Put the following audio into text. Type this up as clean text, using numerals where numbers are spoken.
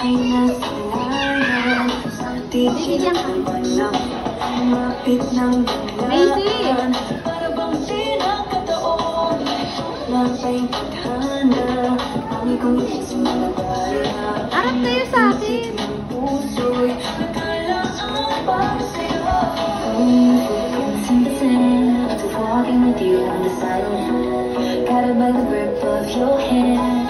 ay nasa layan. Sa titig ay walang mapit ng dalaan. Para bang pinakataon na may tadhana. Ang ikong isip na nagdala. Arap tayo sa akin. Ang puso'y nagkalaan para sa'yo. Walking with you on the silent highway, guided by the grip of your hand.